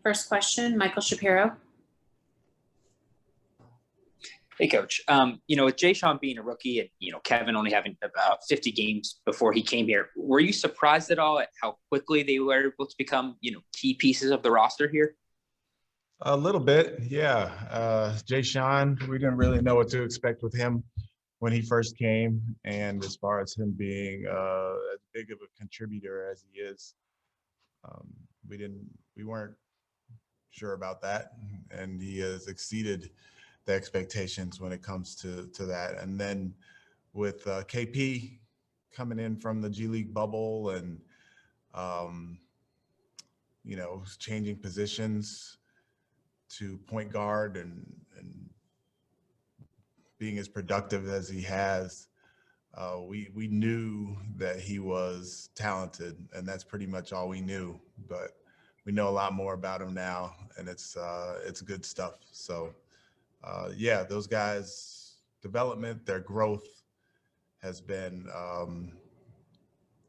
First question, Michael Shapiro. Hey, Coach. With Jae'Sean being a rookie and, Kevin only having about 50 games before he came here, were you surprised at all at how quickly they were able to become, key pieces of the roster here? A little bit, yeah. Jae'Sean, we didn't really know what to expect with him when he first came. And as far as him being as big of a contributor as he is, we weren't sure about that. And he has exceeded the expectations when it comes to that. And then with KP coming in from the G League bubble and changing positions to point guard and being as productive as he has, we knew that he was talented, and that's pretty much all we knew. But we know a lot more about him now, and it's good stuff. So those guys' development, their growth has been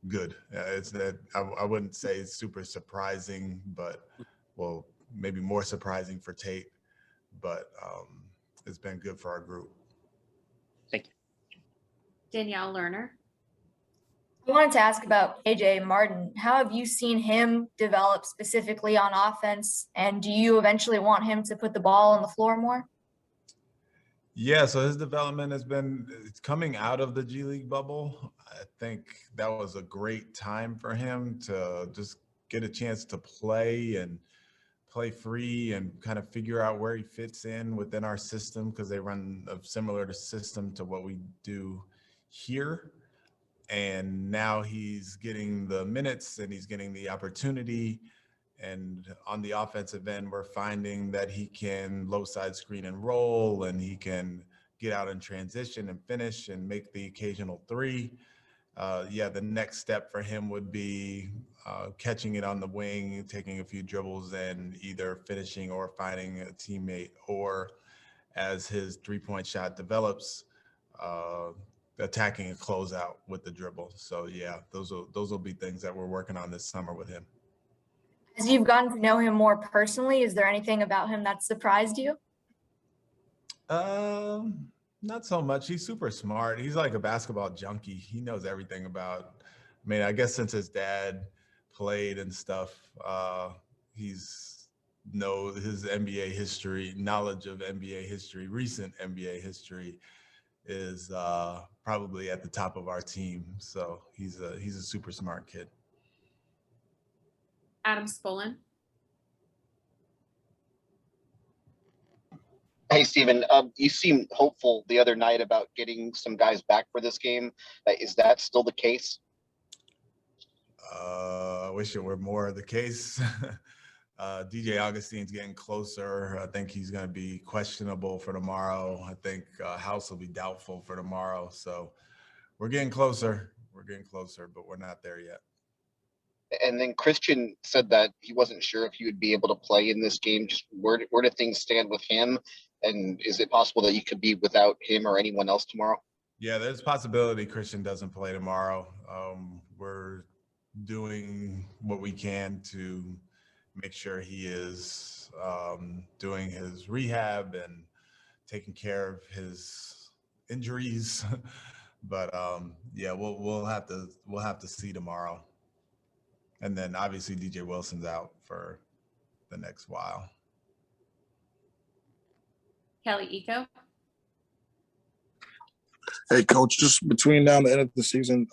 good. I wouldn't say it's super surprising, but maybe more surprising for Tate, but it's been good for our group. Thank you. Danielle Lerner. I wanted to ask about KJ Martin. How have you seen him develop specifically on offense? And do you eventually want him to put the ball on the floor more? Yeah, so his development has been coming out of the G League bubble. I think that was a great time for him to just get a chance to play free and kind of figure out where he fits in within our system, because they run a similar system to what we do here. And now he's getting the minutes and he's getting the opportunity. And on the offensive end, we're finding that he can low side screen and roll, and he can get out in transition and finish and make the occasional three. The next step for him would be catching it on the wing, taking a few dribbles and either finishing or finding a teammate, or as his three-point shot develops, attacking a closeout with the dribble. So yeah, those will be things that we're working on this summer with him. As you've gotten to know him more personally, is there anything about him that surprised you? Not so much. He's super smart. He's like a basketball junkie. He knows everything about, I guess since his dad played and stuff, his NBA history, knowledge of NBA history, recent NBA history is probably at the top of our team. So he's a super smart kid. Adam Spolin. Hey, Stephen, you seemed hopeful the other night about getting some guys back for this game. Is that still the case? I wish it were more the case. DJ Augustin's getting closer. I think he's going to be questionable for tomorrow. I think House will be doubtful for tomorrow. So we're getting closer. But we're not there yet. And then Christian said that he wasn't sure if he would be able to play in this game. Just where do things stand with him? And is it possible that you could be without him or anyone else tomorrow? Yeah, there's a possibility Christian doesn't play tomorrow. We're doing what we can to make sure he is doing his rehab and taking care of his injuries. But we'll have to see tomorrow. And then obviously DJ Wilson's out for the next while. Kelly Eco. Hey, Coach, just between now and the end of the season,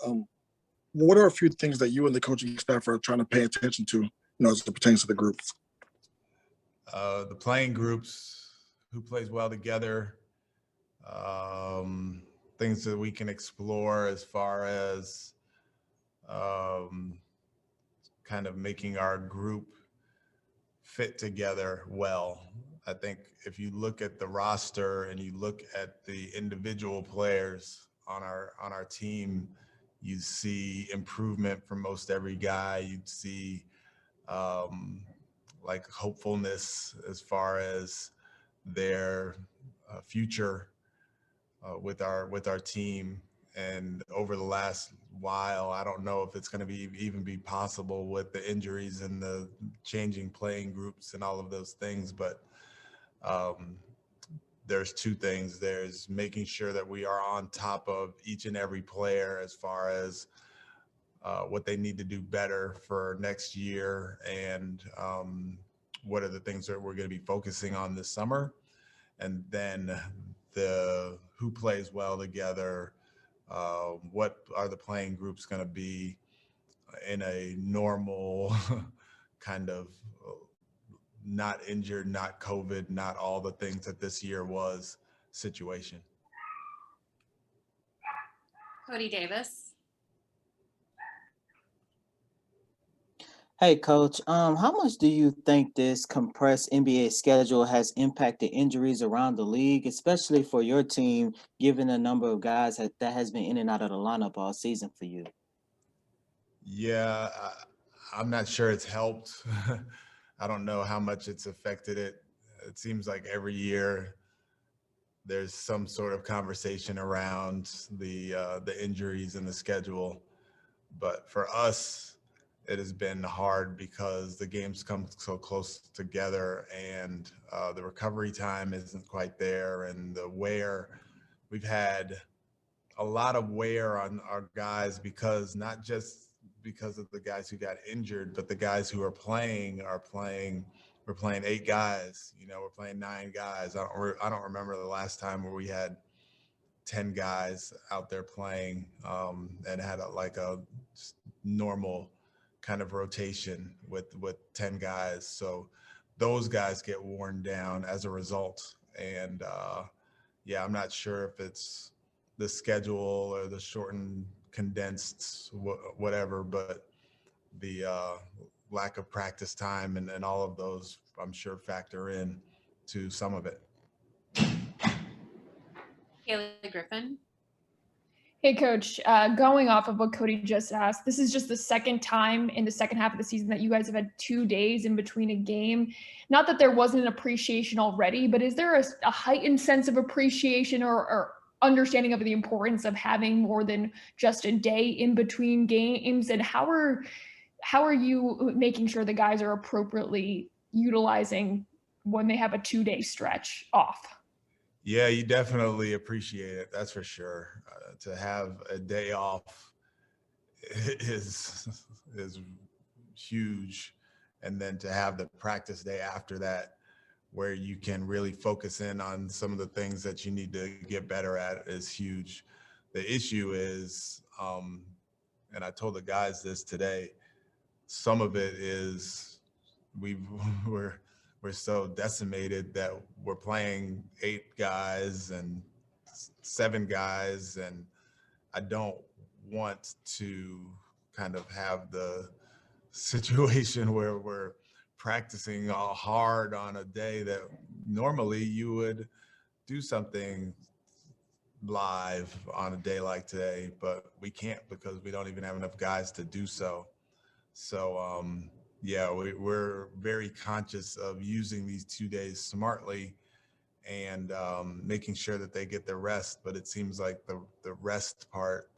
what are a few things that you and the coaching staff are trying to pay attention to, as it pertains to the group? The playing groups, who plays well together, things that we can explore as far as kind of making our group fit together well. I think if you look at the roster and you look at the individual players on our team, you see improvement from most every guy. You'd see hopefulness as far as their future with our team. And over the last while, I don't know if it's going to be even be possible with the injuries and the changing playing groups and all of those things. But there's two things. There's making sure that we are on top of each and every player as far as what they need to do better for next year, and what are the things that we're going to be focusing on this summer. And then the who plays well together, what are the playing groups going to be in a normal kind of not injured, not COVID, not all the things that this year was situation. Cody Davis. Hey, Coach. How much do you think this compressed NBA schedule has impacted injuries around the league, especially for your team, given the number of guys that has been in and out of the lineup all season for you? Yeah, I'm not sure it's helped. I don't know how much it's affected it. It seems like every year there's some sort of conversation around the injuries and the schedule. But for us, it has been hard because the games come so close together, and the recovery time isn't quite there, and the wear. We've had a lot of wear on our guys, because not just because of the guys who got injured, but the guys who are playing. We're playing 8 guys. We're playing 9 guys. I don't remember the last time where we had 10 guys out there playing, and had a normal kind of rotation with 10 guys. So those guys get worn down as a result. And yeah, I'm not sure if it's the schedule or the shortened, condensed, whatever, but the lack of practice time and all of those, I'm sure, factor in to some of it. Kaylee Griffin. Hey, Coach, going off of what Cody just asked, this is just the second time in the second half of the season that you guys have had 2 days in between a game. Not that there wasn't an appreciation already, but is there a heightened sense of appreciation or understanding of the importance of having more than just a day in between games? And how are you making sure the guys are appropriately utilizing when they have a 2-day stretch off? Yeah, you definitely appreciate it. That's for sure. To have a day off is huge. And then to have the practice day after that, where you can really focus in on some of the things that you need to get better at, is huge. The issue is, and I told the guys this today, some of it is we're so decimated that we're playing 8 guys and 7 guys, and I don't want to kind of have the situation where we're practicing all hard on a day that normally you would do something live on a day like today, but we can't because we don't even have enough guys to do so. So yeah, we're very conscious of using these 2 days smartly and making sure that they get their rest. But it seems like the rest part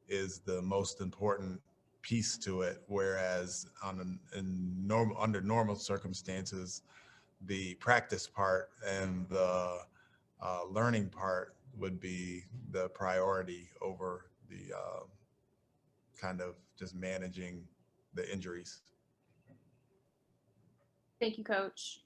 is the most important piece to it. Whereas under normal circumstances, the practice part and the learning part would be the priority over the kind of just managing the injuries. Thank you, Coach.